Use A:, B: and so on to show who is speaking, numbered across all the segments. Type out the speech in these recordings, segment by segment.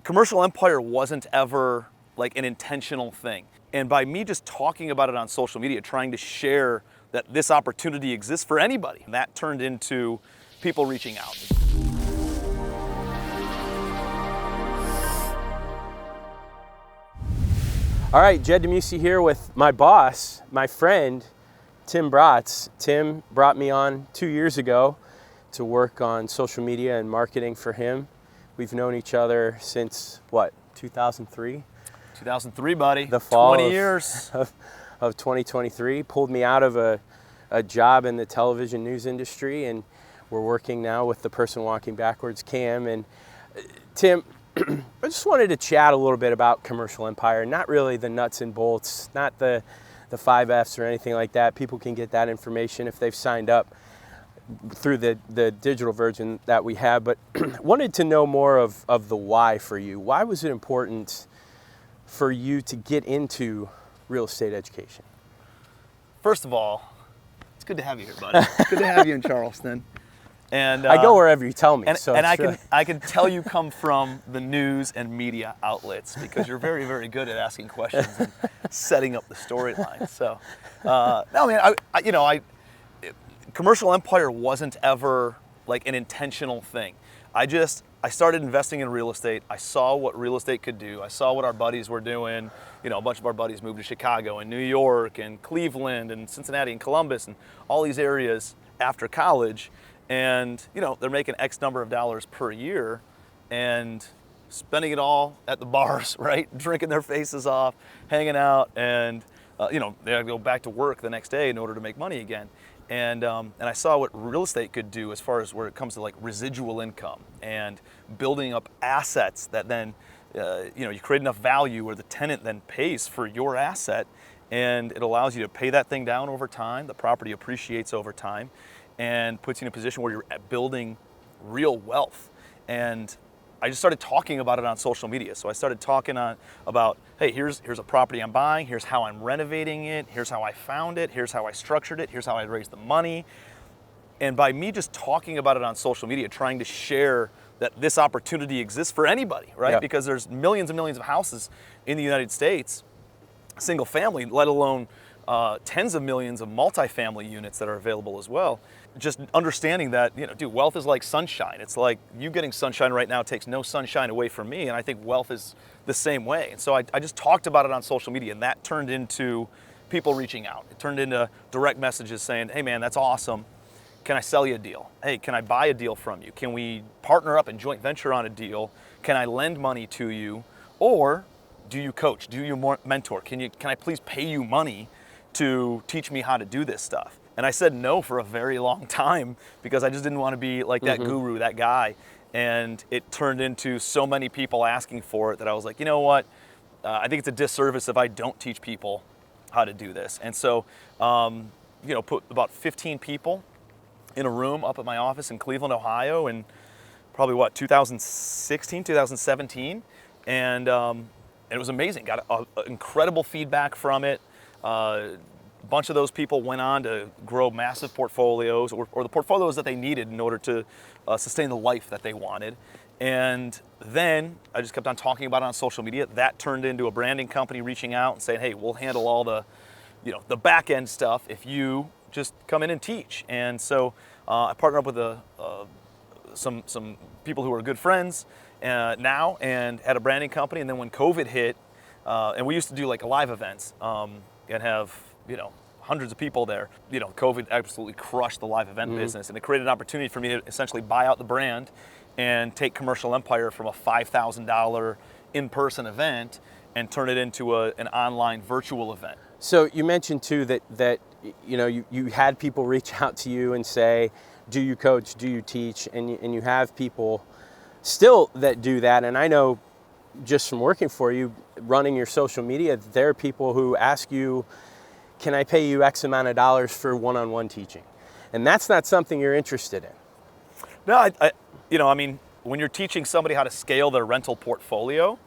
A: commercial empire wasn't ever like an intentional thing. And by me just talking about it on social media, trying to share that this opportunity exists for anybody, that turned into people reaching out.
B: All right, Jed DeMuesy here with my boss, my friend, Tim Bratz. Tim brought me on 2 years ago to work on social media and marketing for him. We've known each other since, what, 2003?
A: 2003, buddy.
B: The fall
A: 20 years.
B: Of 2023. Pulled me out of a job in the television news industry, and we're working now with the person walking backwards, Cam. And Tim, I just wanted to chat a little bit about commercial empire, not really the nuts and bolts, not the 5 Fs or anything like that. People can get that information if they've signed up through the digital version that we have, but wanted to know more of the why for you. Why was it important for you to get into real estate education?
A: First of all, it's good to have you here, buddy. It's good to have you in Charleston. And
B: I go wherever you tell me.
A: And I can tell you come from the news and media outlets because you're very, very good at asking questions and setting up the storyline. So, no, man, commercial empire wasn't ever like an intentional thing. I started investing in real estate. I saw what real estate could do. I saw what our buddies were doing. You know, a bunch of our buddies moved to Chicago and New York and Cleveland and Cincinnati and Columbus and all these areas after college. And, you know, they're making X number of dollars per year and spending it all at the bars, right? Drinking their faces off, hanging out, and, they gotta go back to work the next day in order to make money again. And I saw what real estate could do as far as where it comes to like residual income and building up assets that then, you create enough value where the tenant then pays for your asset, and it allows you to pay that thing down over time. The property appreciates over time and puts you in a position where you're building real wealth. And I just started talking about it on social media. So I started talking about, hey, here's a property I'm buying, here's how I'm renovating it, here's how I found it, here's how I structured it, here's how I raised the money. And by me just talking about it on social media, trying to share that this opportunity exists for anybody, right?
B: Yeah.
A: Because there's millions and millions of houses in the United States, single family, let alone tens of millions of multifamily units that are available as well. Just understanding that, wealth is like sunshine. It's like you getting sunshine right now takes no sunshine away from me, and I think wealth is the same way. And so I just talked about it on social media, and that turned into people reaching out. It turned into direct messages saying, hey man, that's awesome. Can I sell you a deal? Hey, can I buy a deal from you? Can we partner up and joint venture on a deal? Can I lend money to you? Or do you coach? Do you mentor? Can I please pay you money to teach me how to do this stuff? And I said no for a very long time because I just didn't want to be like that guru, that guy. And it turned into so many people asking for it that I was like, you know what? I think it's a disservice if I don't teach people how to do this. And so, put about 15 people in a room up at my office in Cleveland, Ohio, in probably 2016, 2017. And it was amazing. Got incredible feedback from it. A bunch of those people went on to grow massive portfolios or the portfolios that they needed in order to sustain the life that they wanted. And then I just kept on talking about it on social media. That turned into a branding company reaching out and saying, hey, we'll handle all the back end stuff if you just come in and teach. And so I partnered up with some people who are good friends now and had a branding company. And then when COVID hit, and we used to do like live events and have hundreds of people there. COVID absolutely crushed the live event business, and it created an opportunity for me to essentially buy out the brand and take Commercial Empire from a $5,000 in-person event and turn it into an online virtual event.
B: So you mentioned too that you had people reach out to you and say, do you coach, do you teach? And you have people still that do that. And I know just from working for you, running your social media, there are people who ask you, can I pay you X amount of dollars for one-on-one teaching? And that's not something you're interested in.
A: No, when you're teaching somebody how to scale their rental portfolio,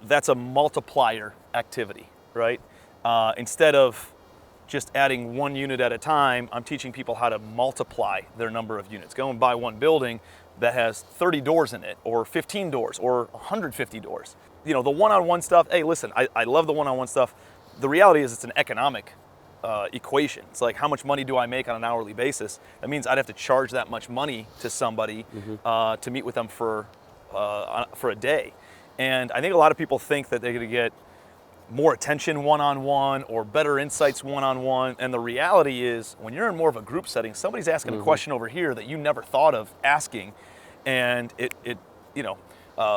A: that's a multiplier activity, right? Instead of just adding one unit at a time, I'm teaching people how to multiply their number of units. Go and buy one building, that has 30 doors in it, or 15 doors, or 150 doors. You know, the one-on-one stuff, hey, listen, I love the one-on-one stuff. The reality is it's an economic equation. It's like, how much money do I make on an hourly basis? That means I'd have to charge that much money to somebody to meet with them for a day. And I think a lot of people think that they're going to get more attention one-on-one or better insights one-on-one. And the reality is, when you're in more of a group setting, somebody's asking a question over here that you never thought of asking, and it you know,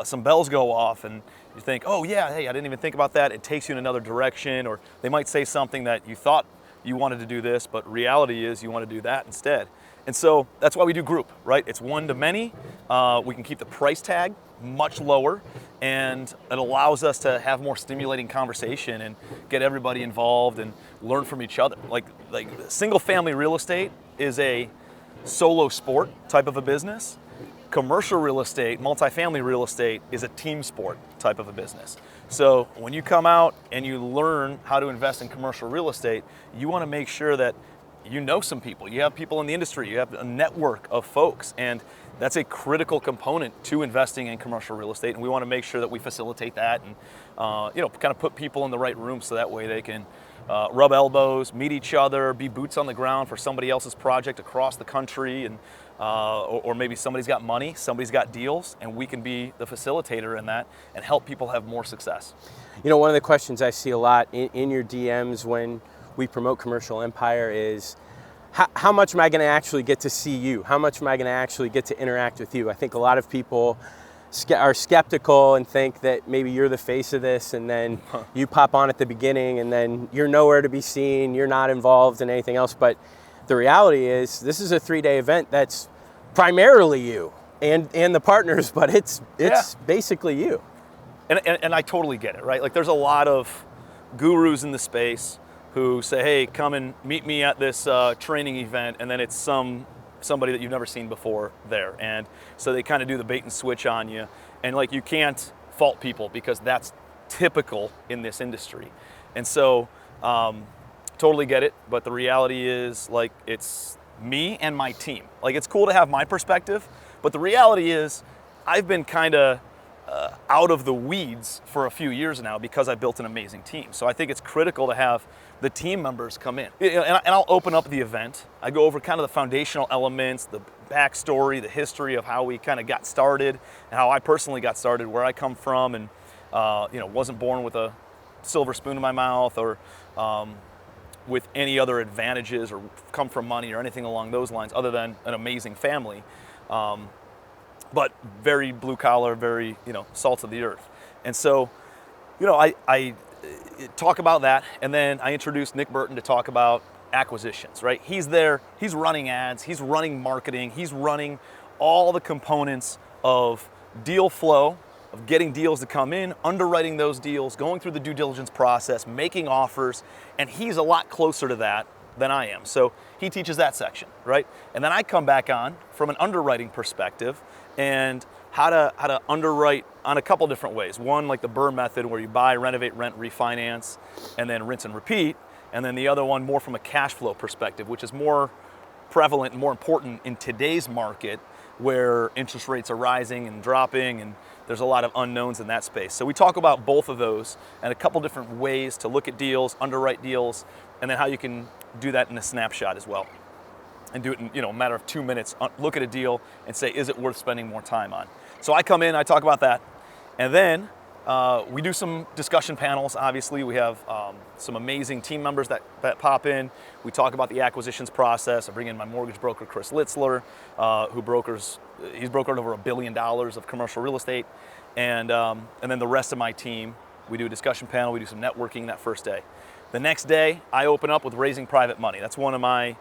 A: some bells go off, and you think, oh yeah, hey, I didn't even think about that. It takes you in another direction, or they might say something that you thought you wanted to do this, but reality is you want to do that instead. And so that's why we do group, right? It's one to many. We can keep the price tag much lower, and it allows us to have more stimulating conversation and get everybody involved and learn from each other. Like single family real estate is a solo sport type of a business. Commercial real estate, multifamily real estate is a team sport type of a business. So when you come out and you learn how to invest in commercial real estate, you want to make sure that you know some people, you have people in the industry, you have a network of folks, and that's a critical component to investing in commercial real estate. And we want to make sure that we facilitate that and you know, kind of put people in the right room so that way they can rub elbows, meet each other, be boots on the ground for somebody else's project across the country, and or maybe somebody's got money, somebody's got deals, and we can be the facilitator in that and help people have more success.
B: You know, one of the questions I see a lot in your DMs when we promote Commercial Empire is, how much am I going to actually get to see you? How much am I going to actually get to interact with you? I think a lot of people are skeptical and think that maybe you're the face of this, and then you pop on at the beginning, and then you're nowhere to be seen, you're not involved in anything else. But the reality is, this is a 3-day event that's primarily you and the partners, but it's basically you.
A: And I totally get it, right? Like, there's a lot of gurus in the space who say, hey, come and meet me at this training event, and then it's somebody that you've never seen before there. And so they kind of do the bait and switch on you. And like, you can't fault people because that's typical in this industry. And so totally get it, but the reality is, like, it's me and my team. Like, it's cool to have my perspective, but the reality is I've been kind of out of the weeds for a few years now because I built an amazing team. So I think it's critical to have the team members come in. And I'll open up the event. I go over kind of the foundational elements, the backstory, the history of how we kind of got started, and how I personally got started, where I come from, and you know, wasn't born with a silver spoon in my mouth, or with any other advantages, or come from money or anything along those lines, other than an amazing family. But very blue collar, very, you know, salt of the earth. And so, you know, I talk about that, and then I introduced Nick Burton to talk about acquisitions, right? He's there, he's running ads, he's running marketing, he's running all the components of deal flow, of getting deals to come in, underwriting those deals, going through the due diligence process, making offers, and he's a lot closer to that than I am. So he teaches that section, right? And then I come back on from an underwriting perspective, and how to underwrite on a couple different ways. One, like the BRRRR method, where you buy, renovate, rent, refinance, and then rinse and repeat. And then the other one, more from a cash flow perspective, which is more prevalent and more important in today's market, where interest rates are rising and dropping, and there's a lot of unknowns in that space. So we talk about both of those and a couple different ways to look at deals, underwrite deals, and then how you can do that in a snapshot as well. And do it in, you know, a matter of 2 minutes, look at a deal and say, is it worth spending more time on? So I come in, I talk about that, and then we do some discussion panels. Obviously, we have some amazing team members that pop in. We talk about the acquisitions process. I bring in my mortgage broker, Chris Litzler, he's brokered over $1 billion of commercial real estate. And then the rest of my team, we do a discussion panel, we do some networking that first day. The next day, I open up with raising private money. That's one of my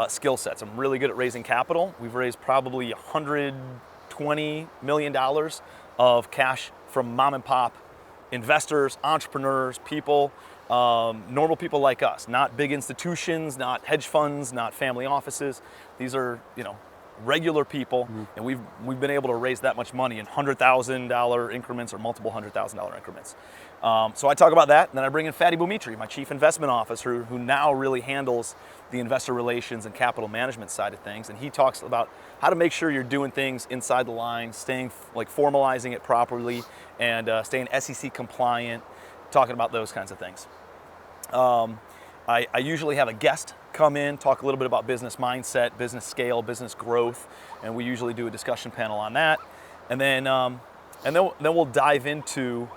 A: skill sets. I'm really good at raising capital. We've raised probably $120 million of cash from mom and pop investors, entrepreneurs, people, normal people like us, not big institutions, not hedge funds, not family offices. These are, you know, regular people, and we've been able to raise that much money in $100,000 increments or multiple $100,000 increments. So I talk about that, and then I bring in Fatty Boumitri, my chief investment officer, who now really handles the investor relations and capital management side of things, and he talks about how to make sure you're doing things inside the line, staying formalizing it properly, and staying SEC compliant, talking about those kinds of things. I usually have a guest come in, talk a little bit about business mindset, business scale, business growth, and we usually do a discussion panel on that. And then we'll dive into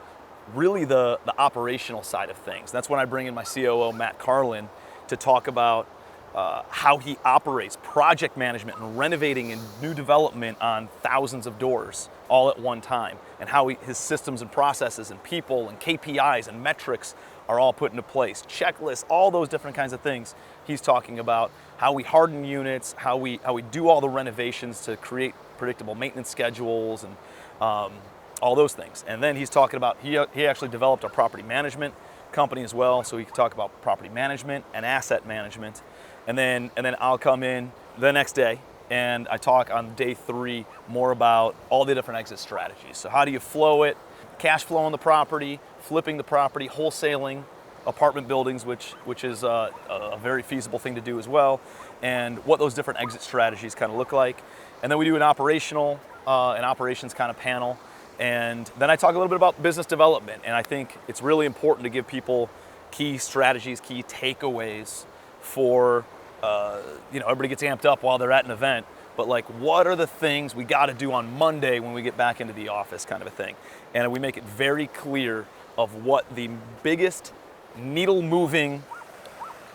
A: really the operational side of things. That's when I bring in my COO, Matt Carlin, to talk about how he operates project management and renovating and new development on thousands of doors all at one time, and how his systems and processes and people and KPIs and metrics are all put into place, checklists, all those different kinds of things. He's talking about how we harden units, how we do all the renovations to create predictable maintenance schedules, and all those things. And then he's talking about, he actually developed a property management company as well, so he can talk about property management and asset management. And then I'll come in the next day and I talk on day 3 more about all the different exit strategies. So how do you flow it, cash flow on the property, flipping the property, wholesaling apartment buildings, which is a very feasible thing to do as well, and what those different exit strategies kind of look like. And then we do an operations kind of panel. And then I talk a little bit about business development. And I think it's really important to give people key strategies, key takeaways for, everybody gets amped up while they're at an event, but like, what are the things we got to do on Monday when we get back into the office, kind of a thing. And we make it very clear of what the biggest needle moving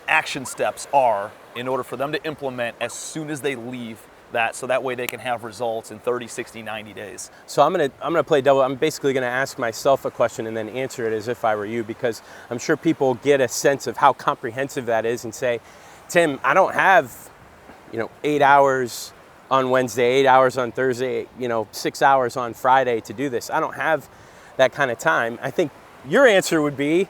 A: action steps are in order for them to implement as soon as they leave that, so that way they can have results in 30, 60, 90 days.
B: So I'm gonna play devil. I'm basically gonna ask myself a question and then answer it as if I were you, because I'm sure people get a sense of how comprehensive that is and say, Tim, I don't have 8 hours on Wednesday, 8 hours on Thursday, 6 hours on Friday to do this. I don't have that kind of time. I think your answer would be,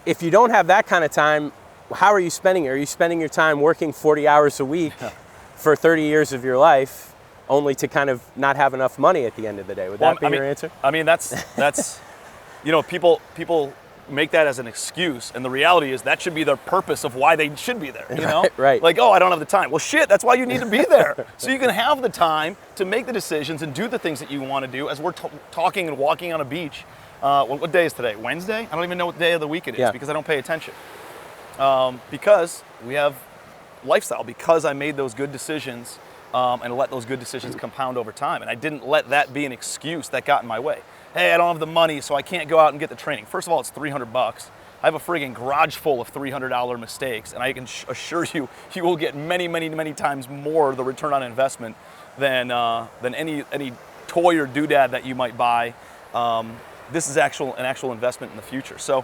B: if you don't have that kind of time, how are you spending it? Are you spending your time working 40 hours a week for 30 years of your life, only to kind of not have enough money at the end of the day? Would that be your answer?
A: I mean, that's people make that as an excuse, and the reality is that should be the purpose of why they should be there,
B: Right.
A: Like, oh, I don't have the time. Well, shit, that's why you need to be there. So you can have the time to make the decisions and do the things that you want to do. As we're talking and walking on a beach, what day is today? Wednesday? I don't even know what day of the week it is because I don't pay attention. Because we have lifestyle, because I made those good decisions and let those good decisions compound over time. And I didn't let that be an excuse that got in my way. Hey, I don't have the money, so I can't go out and get the training. First of all, it's $300. I have a friggin' garage full of $300 mistakes, and I can assure you, you will get many, many, many times more the return on investment than any toy or doodad that you might buy. This is an actual investment in the future. So,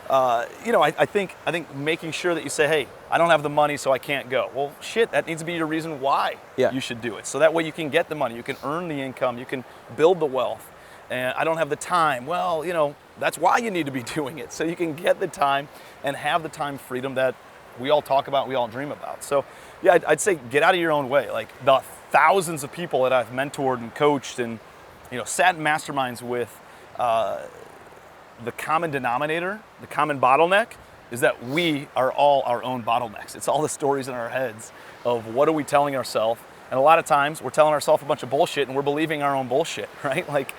A: I think making sure that you say, hey, I don't have the money, so I can't go. Well, shit, that needs to be your reason why you should do it. So that way you can get the money, you can earn the income, you can build the wealth. And I don't have the time. Well, that's why you need to be doing it. So you can get the time and have the time freedom that we all talk about, we all dream about. So yeah, I'd say get out of your own way. Like the thousands of people that I've mentored and coached and, sat in masterminds with, the common denominator, the common bottleneck is that we are all our own bottlenecks. It's all the stories in our heads of what are we telling ourselves. And a lot of times we're telling ourselves a bunch of bullshit and we're believing our own bullshit, right? Like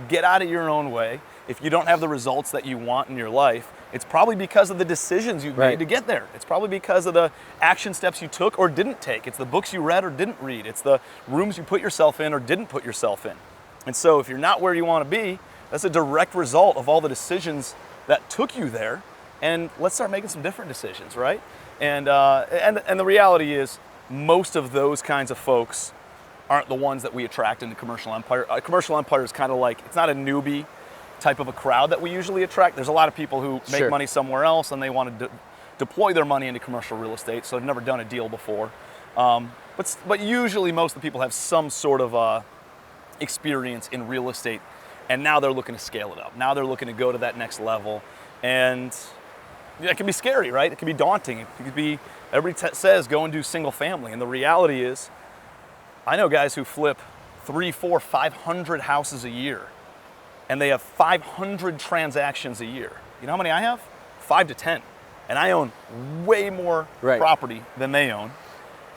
A: get out of your own way. If you don't have the results that you want in your life, it's probably because of the decisions you made to get there. It's probably because of the action steps you took or didn't take. It's the books you read or didn't read. It's the rooms you put yourself in or didn't put yourself in. And so if you're not where you want to be, that's a direct result of all the decisions that took you there. And let's start making some different decisions, right? And the reality is, most of those kinds of folks aren't the ones that we attract in the commercial empire. Commercial empire is kind of like, it's not a newbie type of a crowd that we usually attract. There's a lot of people who make money somewhere else and they want to deploy their money into commercial real estate, so they've never done a deal before. But usually most of the people have some sort of experience in real estate, and now they're looking to scale it up. Now they're looking to go to that next level. And it can be scary, right? It can be daunting. It could be, everybody says go and do single family. And the reality is, I know guys who flip 300, 400, 500 houses a year, and they have 500 transactions a year. You know how many I have? 5 to 10. And I own way more property than they own.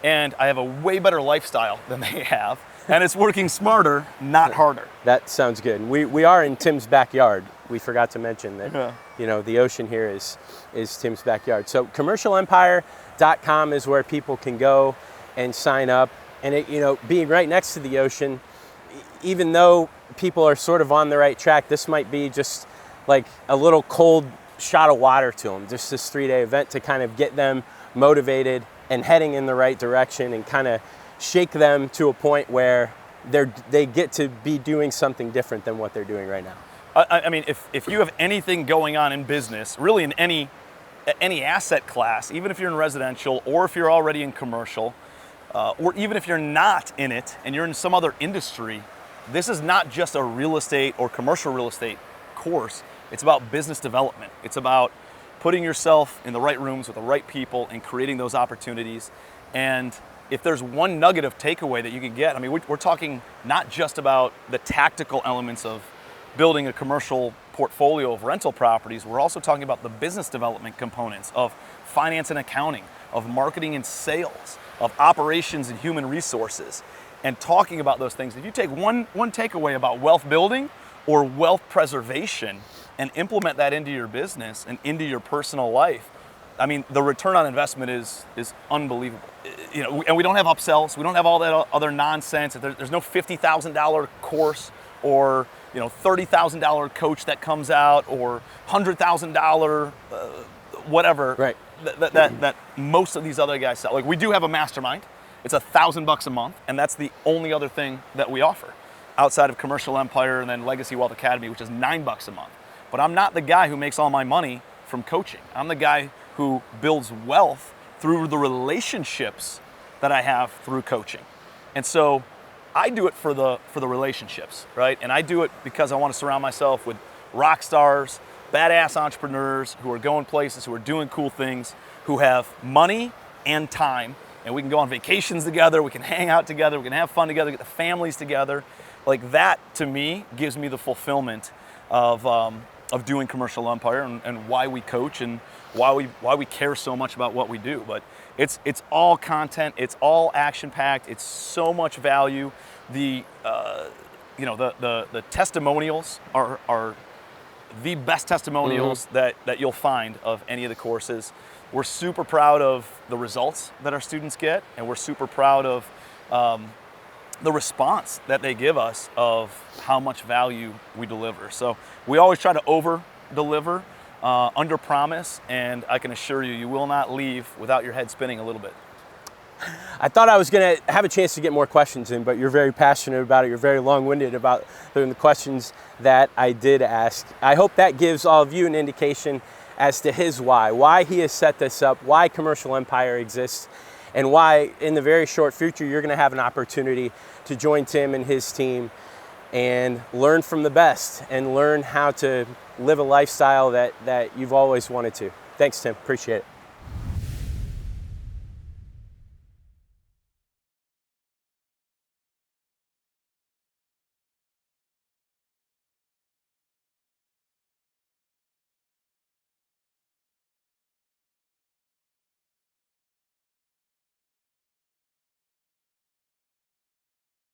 A: And I have a way better lifestyle than they have. And it's working smarter, not harder.
B: That sounds good. We are in Tim's backyard. We forgot to mention that, you know, the ocean here is Tim's backyard. So commercialempire.com is where people can go and sign up. And it, you know, being right next to the ocean, even though people are sort of on the right track, this might be just like a little cold shot of water to them, just this 3-day event to kind of get them motivated and heading in the right direction and kind of shake them to a point where they get to be doing something different than what they're doing right now.
A: I mean, if you have anything going on in business, really in any asset class, even if you're in residential or if you're already in commercial, or even if you're not in it and you're in some other industry, this is not just a real estate or commercial real estate course. It's about business development. It's about putting yourself in the right rooms with the right people and creating those opportunities. And if there's one nugget of takeaway that you can get, I mean, we're talking not just about the tactical elements of building a commercial portfolio of rental properties. We're also talking about the business development components of finance and accounting, of marketing and sales, of operations and human resources, and talking about those things. If you take one takeaway about wealth building or wealth preservation and implement that into your business and into your personal life, I mean, the return on investment is unbelievable. You know, and we don't have upsells. We don't have all that other nonsense. There's no $50,000 course or, you know, $30,000 coach that comes out or $100,000 whatever that most of these other guys sell. Like, we do have a mastermind. It's $1,000 a month, and that's the only other thing that we offer outside of Commercial Empire and then Legacy Wealth Academy, which is $9 a month. But I'm not the guy who makes all my money from coaching. I'm the guy who builds wealth through the relationships that I have through coaching. And so I do it for the relationships, right? And I do it because I want to surround myself with rock stars, badass entrepreneurs who are going places, who are doing cool things, who have money and time, and we can go on vacations together, we can hang out together, we can have fun together, get the families together. Like, that to me gives me the fulfillment of doing Commercial Empire and why we coach and why we care so much about what we do. But it's all content, it's all action packed, it's so much value. The testimonials are the best testimonials that you'll find of any of the courses. We're super proud of the results that our students get, and we're super proud of the response that they give us of how much value we deliver. So we always try to over deliver, under promise, and I can assure you, you will not leave without your head spinning a little bit.
B: I thought I was going to have a chance to get more questions in, but you're very passionate about it. You're very long-winded about the questions that I did ask. I hope that gives all of you an indication as to his why he has set this up, why Commercial Empire exists, and why in the very short future you're going to have an opportunity to join Tim and his team and learn from the best and learn how to live a lifestyle that you've always wanted to. Thanks, Tim. Appreciate it.